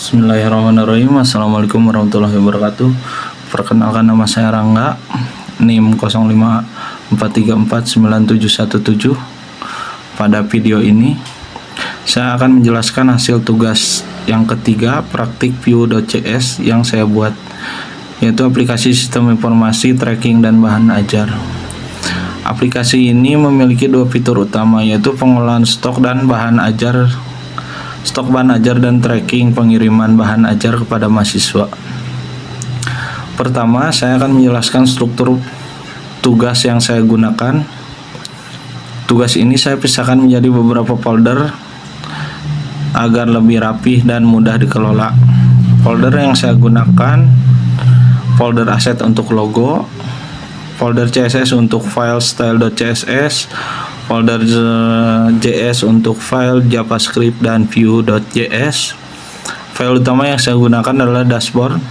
Bismillahirrahmanirrahim. Assalamualaikum warahmatullahi wabarakatuh. Perkenalkan, nama saya Rangga, NIM 0543497717. Pada video ini saya akan menjelaskan hasil tugas yang ketiga praktik Vue.js yang saya buat, yaitu aplikasi sistem informasi, tracking, dan bahan ajar. Aplikasi ini memiliki dua fitur utama, yaitu pengolahan stok dan bahan ajar, stok bahan ajar dan tracking pengiriman bahan ajar kepada mahasiswa. Pertama, saya akan menjelaskan struktur tugas yang saya gunakan. Tugas ini saya pisahkan menjadi beberapa folder agar lebih rapih dan mudah dikelola. Folder yang saya gunakan: folder aset untuk logo, folder CSS untuk file style.css, folder JS untuk file JavaScript dan Vue.js. File utama yang saya gunakan adalah dashboard,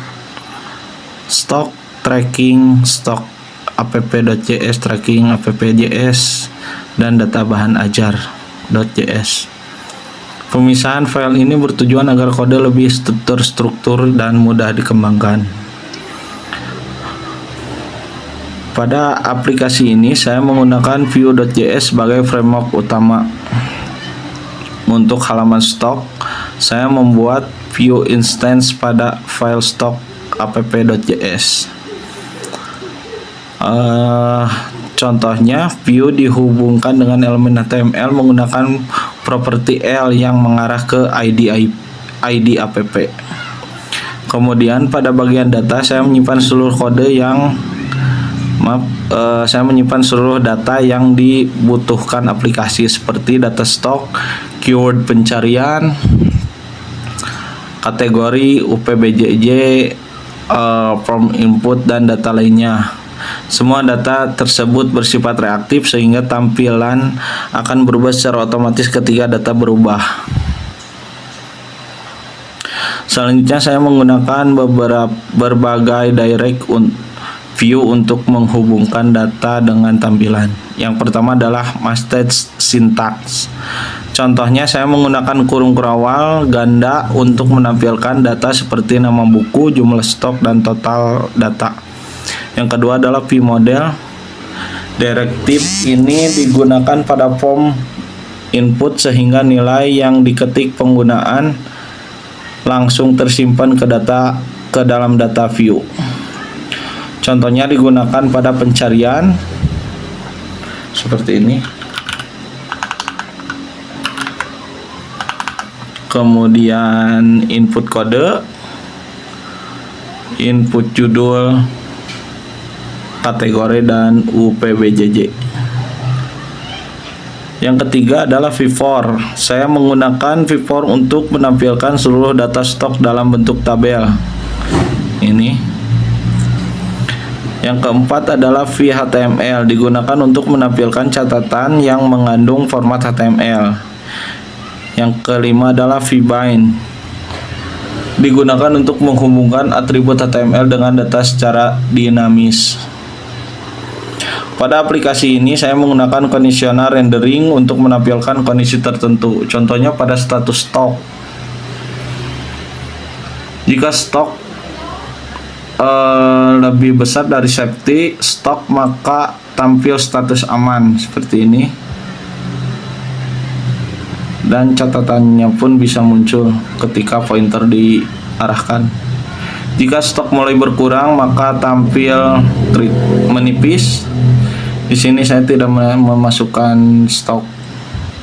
stock, tracking, stock app.js, tracking app.js, dan data bahan ajar.js. Pemisahan file ini bertujuan agar kode lebih terstruktur dan mudah dikembangkan. Pada aplikasi ini saya menggunakan Vue.js sebagai framework utama. Untuk halaman stok, saya membuat Vue instance pada file stok app.js. Contohnya, Vue dihubungkan dengan elemen HTML menggunakan properti L yang mengarah ke ID app. Kemudian pada bagian data saya menyimpan seluruh data yang dibutuhkan aplikasi, seperti data stok, keyword pencarian, kategori, UPBJJ, form input, dan data lainnya. Semua data tersebut bersifat reaktif sehingga tampilan akan berubah secara otomatis ketika data berubah. Selanjutnya saya menggunakan berbagai direct view untuk menghubungkan data dengan tampilan. Yang pertama adalah nested syntax. Contohnya, saya menggunakan kurung kurawal ganda untuk menampilkan data seperti nama buku, jumlah stok, dan total data. Yang kedua adalah vModel. Direktif ini digunakan pada form input sehingga nilai yang diketik penggunaan langsung tersimpan ke dalam data Vue. Contohnya digunakan pada pencarian seperti ini. Kemudian input kode, input judul, kategori, dan UPBJJ. Yang ketiga adalah V-form. Saya menggunakan V-form untuk menampilkan seluruh data stok dalam bentuk tabel. Ini. Yang keempat adalah VHTML, digunakan untuk menampilkan catatan yang mengandung format HTML. Yang kelima adalah VBind, digunakan untuk menghubungkan atribut HTML dengan data secara dinamis. Pada aplikasi ini saya menggunakan conditional rendering untuk menampilkan kondisi tertentu. Contohnya pada status stok. Jika stok lebih besar dari safety stok, maka tampil status aman seperti ini. Dan catatannya pun bisa muncul ketika pointer diarahkan. Jika stok mulai berkurang, maka tampil menipis. Di sini saya tidak memasukkan stok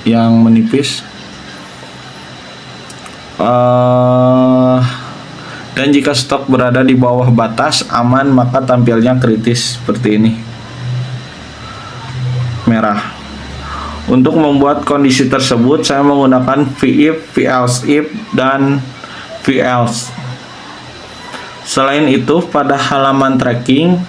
yang menipis. Dan jika stok berada di bawah batas aman, maka tampilnya kritis seperti ini, merah. Untuk membuat kondisi tersebut, saya menggunakan VIF, VElse-if, dan VElse. Selain itu, pada halaman tracking,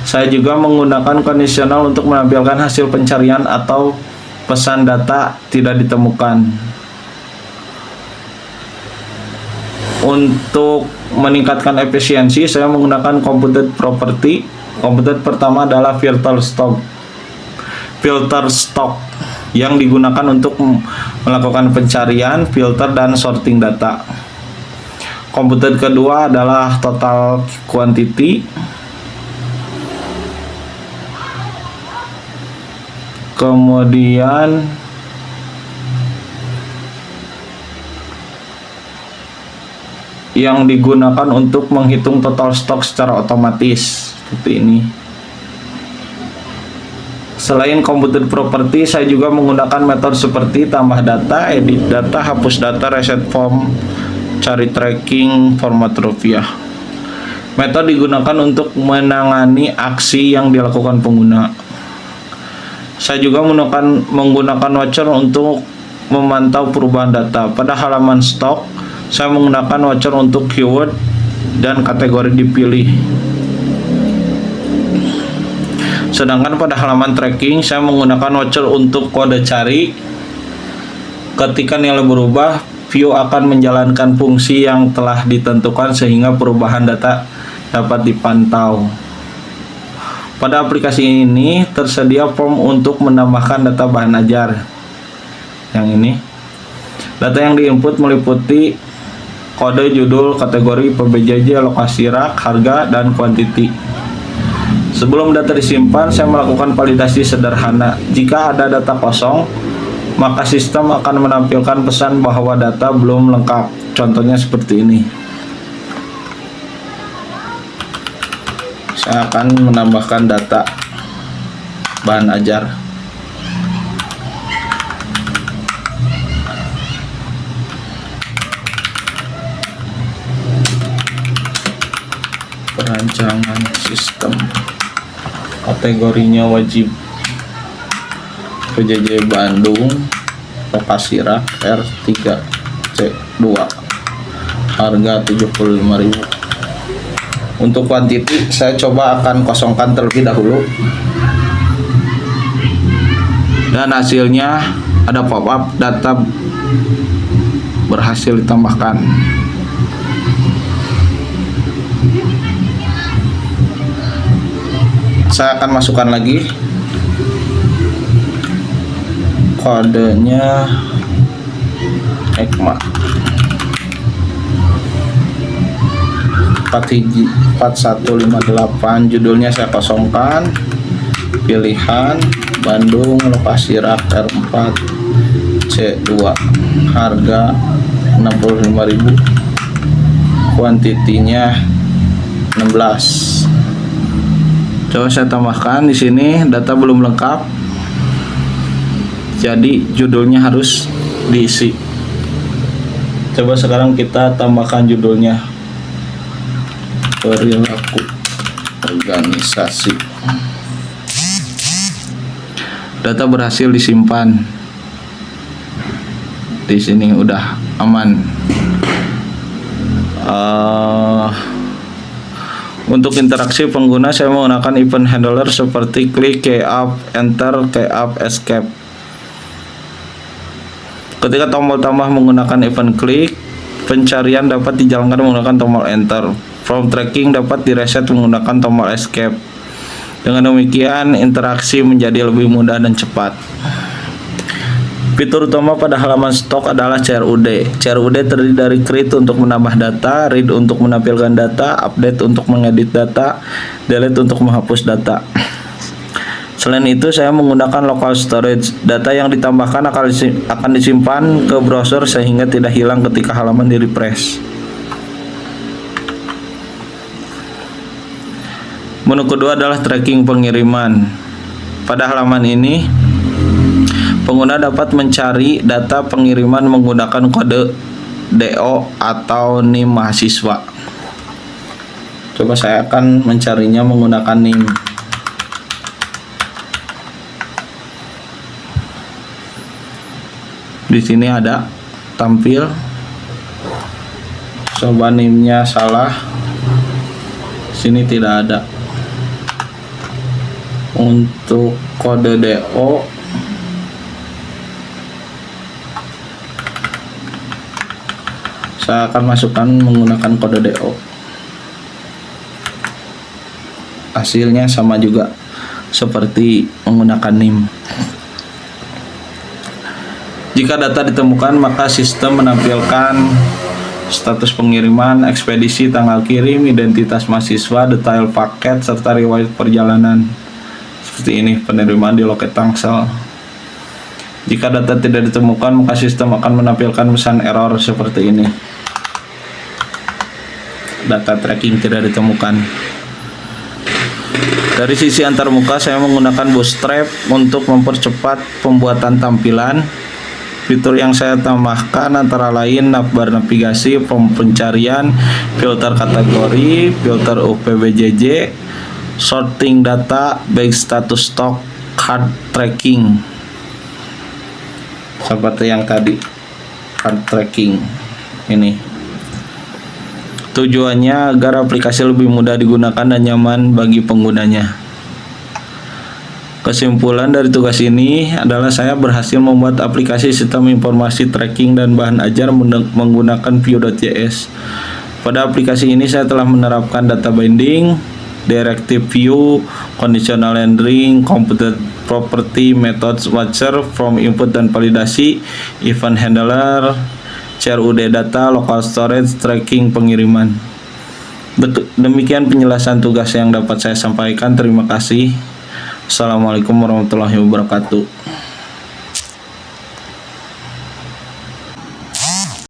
saya juga menggunakan kondisional untuk menampilkan hasil pencarian atau pesan data tidak ditemukan. Untuk meningkatkan efisiensi, saya menggunakan computed property. Computed pertama adalah filter stock. yang digunakan untuk melakukan pencarian, filter, dan sorting data. Komputer kedua adalah total quantity. Kemudian yang digunakan untuk menghitung total stok secara otomatis seperti ini. Selain komputer property, saya juga menggunakan metode seperti tambah data, edit data, hapus data, reset form, cari tracking, format rupiah. Metode digunakan untuk menangani aksi yang dilakukan pengguna. Saya juga menggunakan watcher untuk memantau perubahan data. Pada halaman stok, saya menggunakan watcher untuk keyword dan kategori dipilih. Sedangkan pada halaman tracking, saya menggunakan watcher untuk kode cari. Ketika nilai berubah, view akan menjalankan fungsi yang telah ditentukan sehingga perubahan data dapat dipantau. Pada aplikasi ini tersedia form untuk menambahkan data bahan ajar. Yang ini, data yang diinput meliputi kode, judul, kategori, PBJJ, lokasi rak, harga, dan kuantiti. Sebelum data disimpan, saya melakukan validasi sederhana. Jika ada data kosong, maka sistem akan menampilkan pesan bahwa data belum lengkap. Contohnya seperti ini. Saya akan menambahkan data bahan ajar. Perancangan sistem. Kategorinya wajib, PJJ Bandung, lokasi rak R3C2, harga 75.000. Untuk kuantiti, saya coba akan kosongkan terlebih dahulu, dan hasilnya ada pop-up data berhasil ditambahkan. Saya akan masukkan lagi kodenya ECMA 4158. Judulnya saya kosongkan, pilihan Bandung, lokasi rak R4C2, harga 65.000, kuantitinya 16. Coba saya tambahkan di sini, data belum lengkap, jadi judulnya harus diisi. Coba sekarang kita tambahkan judulnya, perilaku organisasi. Data berhasil disimpan. Di sini udah aman. Untuk interaksi pengguna, saya menggunakan event handler seperti klik, key up, enter, key up, escape. Ketika tombol tambah menggunakan event klik, pencarian dapat dijalankan menggunakan tombol enter. From tracking dapat direset menggunakan tombol escape. Dengan demikian, interaksi menjadi lebih mudah dan cepat. Fitur utama pada halaman stok adalah CRUD. CRUD terdiri dari create untuk menambah data, read untuk menampilkan data, update untuk mengedit data, delete untuk menghapus data. Selain itu, saya menggunakan local storage. Data yang ditambahkan akan disimpan ke browser sehingga tidak hilang ketika halaman di-refresh. Menu kedua adalah tracking pengiriman. Pada halaman ini, pengguna dapat mencari data pengiriman menggunakan kode DO atau NIM mahasiswa. Coba saya akan mencarinya menggunakan NIM. Di sini ada tampil. Coba NIM-nya salah. Sini tidak ada. Untuk kode DO, saya akan masukkan menggunakan kode DO. Hasilnya sama juga seperti menggunakan NIM. Jika data ditemukan, maka sistem menampilkan status pengiriman, ekspedisi, tanggal kirim, identitas mahasiswa, detail paket, serta riwayat perjalanan. Seperti ini penerimaan di loket Tangsel. Jika data tidak ditemukan, maka sistem akan menampilkan pesan error seperti ini. Data tracking tidak ditemukan. Dari sisi antarmuka, saya menggunakan Bootstrap untuk mempercepat pembuatan tampilan. Fitur yang saya tambahkan antara lain navbar navigasi, pencarian, filter kategori, filter UPBJJ, sorting data, baik status stok, card tracking. Seperti yang tadi, card tracking ini. Tujuannya agar aplikasi lebih mudah digunakan dan nyaman bagi penggunanya. Kesimpulan dari tugas ini adalah saya berhasil membuat aplikasi sistem informasi tracking dan bahan ajar menggunakan Vue.js. Pada aplikasi ini saya telah menerapkan data binding, directive view, conditional rendering, computed property, methods watcher, from input dan validasi, event handler, CRUD data, local storage, tracking pengiriman. Demikian penjelasan tugas yang dapat saya sampaikan. Terima kasih. Assalamualaikum warahmatullahi wabarakatuh.